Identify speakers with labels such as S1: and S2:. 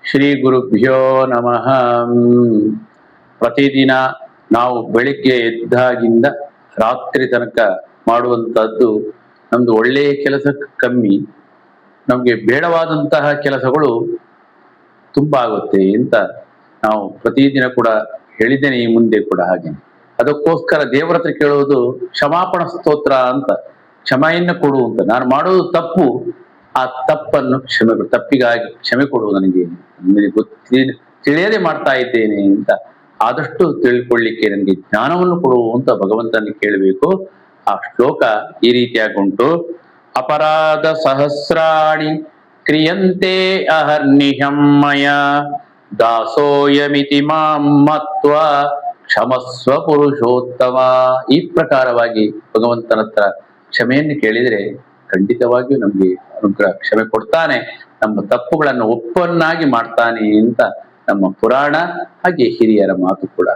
S1: ಶ್ರೀ ಗುರುಭ್ಯೋ ನಮಃ. ಪ್ರತಿದಿನ ನಾವು ಬೆಳಿಗ್ಗೆ ಎದ್ದಾಗಿಂದ ರಾತ್ರಿ ತನಕ ಮಾಡುವಂತಹದ್ದು ನಮ್ದು ಒಳ್ಳೆಯ ಕೆಲಸ ಕಮ್ಮಿ, ನಮ್ಗೆ ಬೇಡವಾದಂತಹ ಕೆಲಸಗಳು ತುಂಬಾ ಆಗುತ್ತೆ ಅಂತ ನಾವು ಪ್ರತಿದಿನ ಕೂಡ ಹೇಳಿದ್ದೇನೆ, ಈ ಮುಂದೆ ಕೂಡ ಹಾಗೆ. ಅದಕ್ಕೋಸ್ಕರ ದೇವರ ಹತ್ರ ಕೇಳುವುದು ಕ್ಷಮಾಪಣ ಸ್ತೋತ್ರ ಅಂತ, ಕ್ಷಮೆಯನ್ನು ಕೊಡು ಅಂತ. ನಾನು ಮಾಡೋದು ತಪ್ಪು, ಆ ತಪ್ಪನ್ನು ತಪ್ಪಿಗಾಗಿ ಕ್ಷಮೆ ಕೊಡು, ನನಗೆ ತಿಳಿಯದೆ ಮಾಡ್ತಾ ಇದ್ದೇನೆ ಅಂತ ಆದಷ್ಟು ತಿಳ್ಕೊಳ್ಳಿಕ್ಕೆ ನನಗೆ ಜ್ಞಾನವನ್ನು ಕೊಡು ಅಂತ ಭಗವಂತನ ಕೇಳಬೇಕು. ಆ ಶ್ಲೋಕ ಈ ರೀತಿಯಾಗಿ ಉಂಟು. ಅಪರಾಧ ಸಹಸ್ರಾಣಿ ಕ್ರಿಯಂತೆ ಅಹರ್ನಿಹಂ ಮಯ ದಾಸೋಯಮಿತಿ ಮಾಂ ಮತ್ವಾ ಕ್ಷಮಸ್ವ ಪುರುಷೋತ್ತಮ. ಈ ಪ್ರಕಾರವಾಗಿ ಭಗವಂತನ ಹತ್ರ ಕ್ಷಮೆಯನ್ನು ಕೇಳಿದರೆ ಖಂಡಿತವಾಗಿಯೂ ನಮ್ಗೆ ಅನುಗ್ರಹ ಕ್ಷಮೆ ಕೊಡ್ತಾನೆ, ನಮ್ಮ ತಪ್ಪುಗಳನ್ನು ಒಪ್ಪನ್ನಾಗಿ ಮಾಡ್ತಾನೆ ಅಂತ ನಮ್ಮ ಪುರಾಣ ಹಾಗೆ ಹಿರಿಯರ ಮಾತು ಕೂಡ.